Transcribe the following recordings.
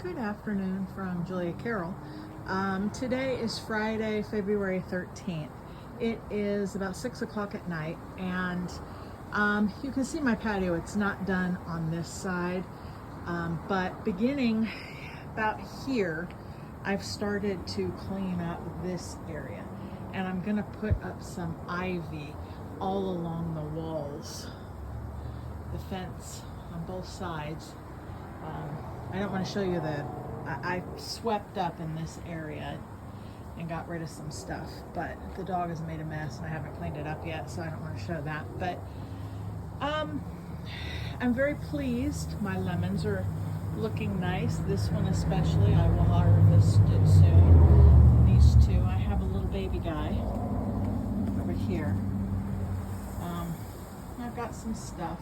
Good afternoon from Julia Carroll. Today is Friday, February 13th. It is about 6 o'clock at night, and you can see my patio. It's not done on this side, but beginning about here, I've started to clean up this area, and I'm going to put up some ivy all along the walls, the fence on both sides. I don't want to show you I swept up in this area and got rid of some stuff, but the dog has made a mess and I haven't cleaned it up yet, so I don't want to show that. But I'm very pleased. My lemons are looking nice. This one especially, I will harvest it soon. These two, I have a little baby guy over here. I've got some stuff.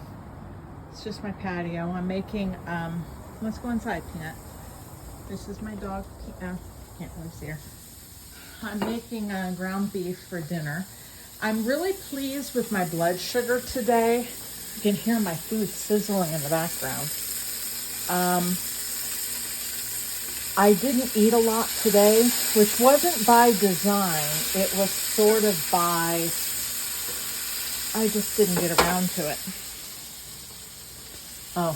It's just my patio. I'm making, let's go inside, Peanut. This is my dog. Can't really see her. I'm making ground beef for dinner. I'm really pleased with my blood sugar today. You can hear my food sizzling in the background. I didn't eat a lot today, which wasn't by design. It was sort of by, I just didn't get around to it. Oh,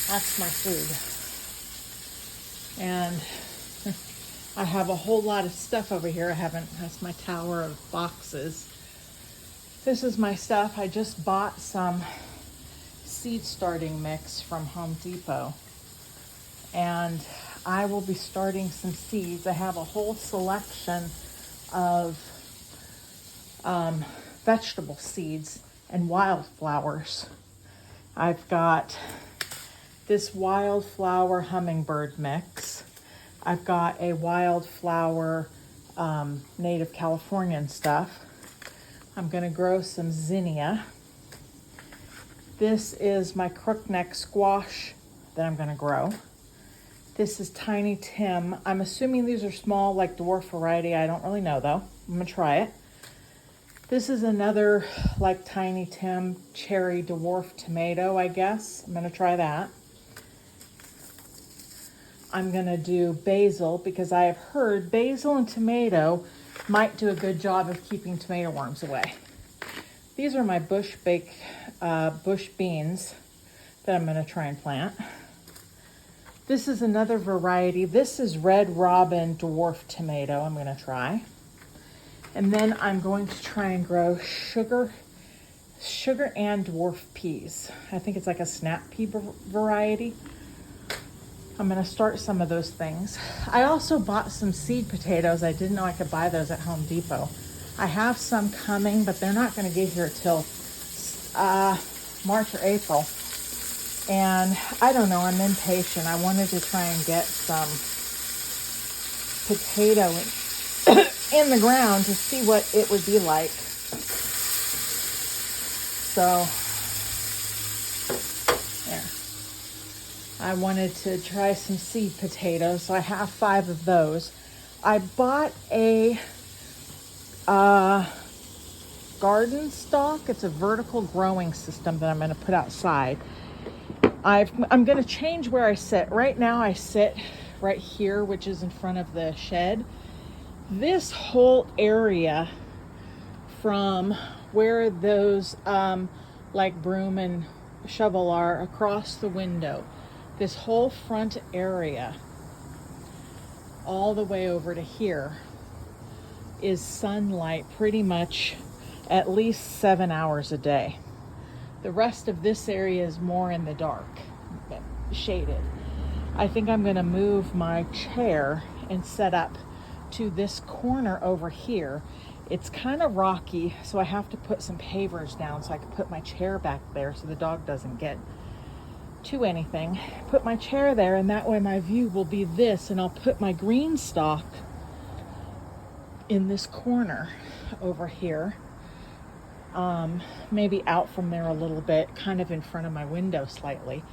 that's my food. And I have a whole lot of stuff over here. That's my tower of boxes. This is my stuff. I just bought some seed starting mix from Home Depot. And I will be starting some seeds. I have a whole selection of vegetable seeds and wildflowers. I've got this wildflower hummingbird mix. I've got a wildflower native Californian stuff. I'm gonna grow some zinnia. This is my crookneck squash that I'm gonna grow. This is Tiny Tim. I'm assuming these are small, like dwarf variety. I don't really know though. I'm gonna try it. This is another like Tiny Tim cherry dwarf tomato, I guess. I'm gonna try that. I'm gonna do basil because I have heard basil and tomato might do a good job of keeping tomato worms away. These are my bush beans that I'm gonna try and plant. This is another variety. This is Red Robin dwarf tomato I'm gonna try. And then I'm going to try and grow sugar and dwarf peas. I think it's like a snap pea variety. I'm gonna start some of those things. I also bought some seed potatoes. I didn't know I could buy those at Home Depot. I have some coming, but they're not gonna get here till March or April. And I don't know, I'm impatient. I wanted to try and get some potato in the ground to see what it would be like. So, there. I wanted to try some seed potatoes, so I have 5 of those. I bought a garden stalk. It's a vertical growing system that I'm going to put outside. I'm going to change where I sit. Right now I sit right here, which is in front of the shed. This whole area from where those like broom and shovel are across the window, this whole front area all the way over to here is sunlight pretty much at least 7 hours a day. The rest of this area is more in the dark, shaded. I think I'm going to move my chair and set up to this corner over here. It's kind of rocky, so I have to put some pavers down so I can put my chair back there so the dog doesn't get to anything. Put my chair there, and that way my view will be this, and I'll put my green stalk in this corner over here. Maybe out from there a little bit, kind of in front of my window slightly.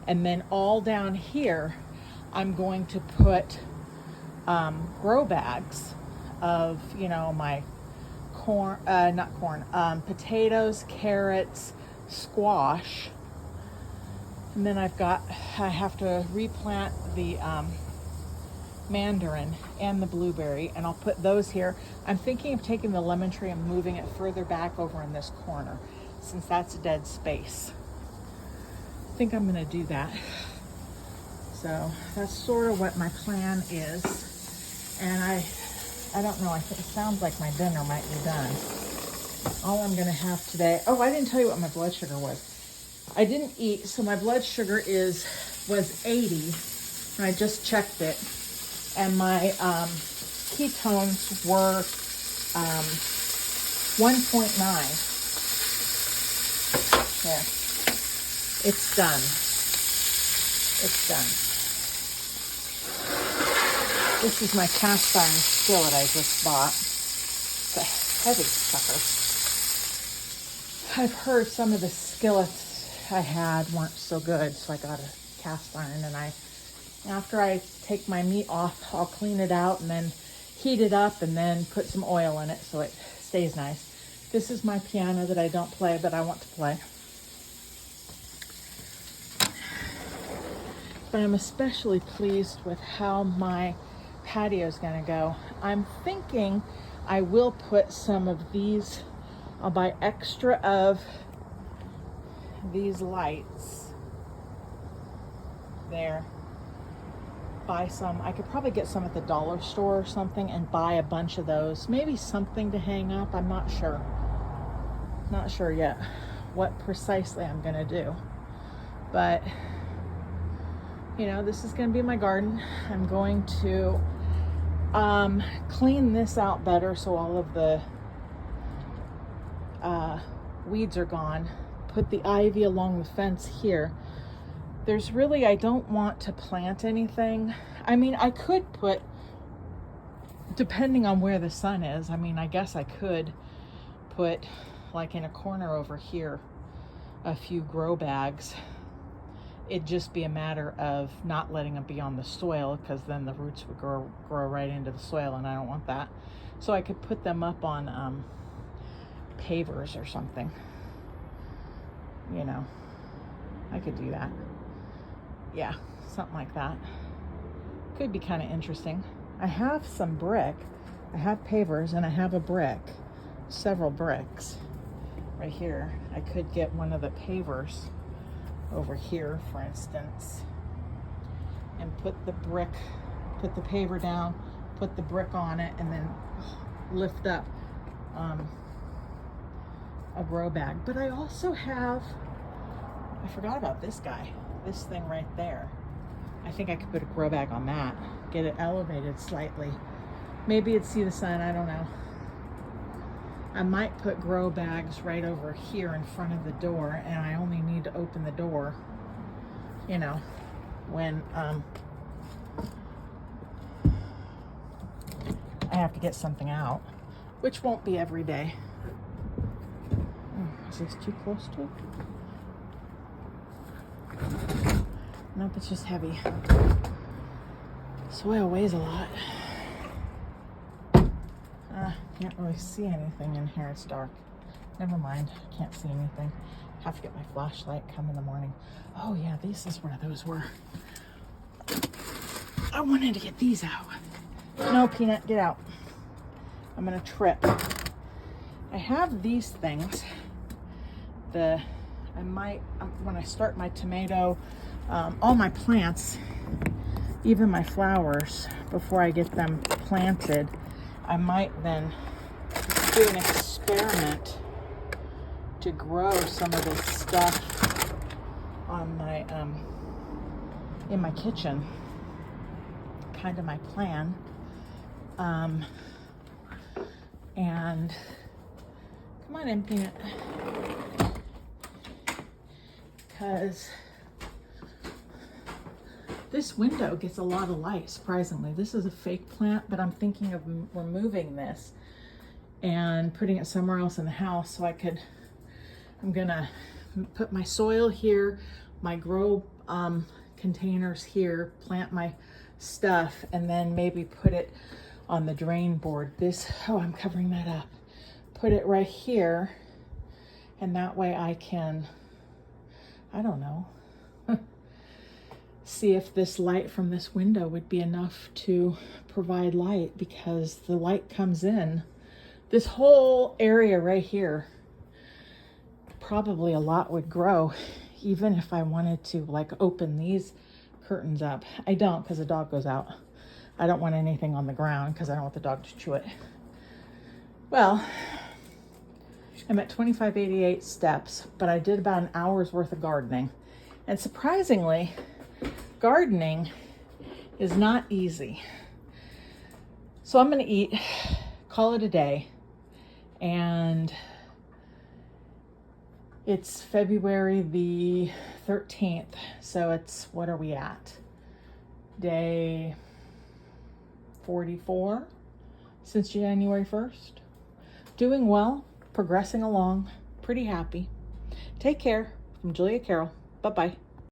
And then all down here, I'm going to put grow bags of, my potatoes, carrots, squash, And then I have to replant the mandarin and the blueberry, and I'll put those here. I'm thinking of taking the lemon tree and moving it further back over in this corner, since that's dead space. I think I'm gonna do that. So that's sort of what my plan is. And I don't know, I think it sounds like my dinner might be done. All I'm gonna have today, oh, I didn't tell you what my blood sugar was. I didn't eat, so my blood sugar was 80, and I just checked it. And my ketones were 1.9. There, it's done. It's done. This is my cast iron skillet I just bought. It's a heavy sucker. I've heard some of the skillets I had weren't so good, so I got a cast iron, and after I take my meat off, I'll clean it out and then heat it up and then put some oil in it so it stays nice. This is my piano that I don't play, but I want to play. But I'm especially pleased with how my patio is going to go. I'm thinking I will put some of these, I'll buy extra of these lights there. Buy some, I could probably get some at the dollar store or something and buy a bunch of those. Maybe something to hang up, I'm not sure. Not sure yet what precisely I'm gonna do. But, you know, this is gonna be my garden. I'm going to clean this out better so all of the weeds are gone. Put the ivy along the fence here. There's really, I don't want to plant anything. I mean, I could put, depending on where the sun is, I mean, I guess I could put, like in a corner over here, a few grow bags. It'd just be a matter of not letting them be on the soil, because then the roots would grow right into the soil, and I don't want that. So I could put them up on pavers or something. You know, I could do that. Yeah, something like that. Could be kind of interesting. I have some brick. I have pavers and I have a brick, several bricks right here. I could get one of the pavers over here, for instance, and put the paver down, put the brick on it, and then lift up a grow bag. But I also have, I forgot about this guy, this thing right there. I think I could put a grow bag on that, get it elevated slightly. Maybe it'd see the sun, I don't know. I might put grow bags right over here in front of the door, and I only need to open the door, you know, when I have to get something out, which won't be every day. Is this too close to it? Nope, it's just heavy. Soil weighs a lot. Can't really see anything in here. It's dark. Never mind. Can't see anything. Have to get my flashlight. Come in the morning. Oh yeah, this is where those were. I wanted to get these out. No, Peanut, get out. I'm gonna trip. I have these things. I might, when I start my tomato, all my plants, even my flowers, before I get them planted, I might then do an experiment to grow some of this stuff on my, in my kitchen. Kind of my plan. And come on in, Peanut. Because this window gets a lot of light, surprisingly. This is a fake plant, but I'm thinking of removing this and putting it somewhere else in the house so I'm gonna put my soil here, my grow containers here, plant my stuff, and then maybe put it on the drain board. I'm covering that up. Put it right here, and that way I can, I don't know, see if this light from this window would be enough to provide light, because the light comes in this whole area right here. Probably a lot would grow even if I wanted to like open these curtains up. I don't, because the dog goes out. I don't want anything on the ground because I don't want the dog to chew it. Well, I'm at 2588 steps, but I did about an hour's worth of gardening. And surprisingly, gardening is not easy. So I'm going to eat, call it a day. And it's February the 13th. So it's, what are we at? Day 44 since January 1st. Doing well, progressing along, pretty happy. Take care. From Julia Carroll. Bye-bye.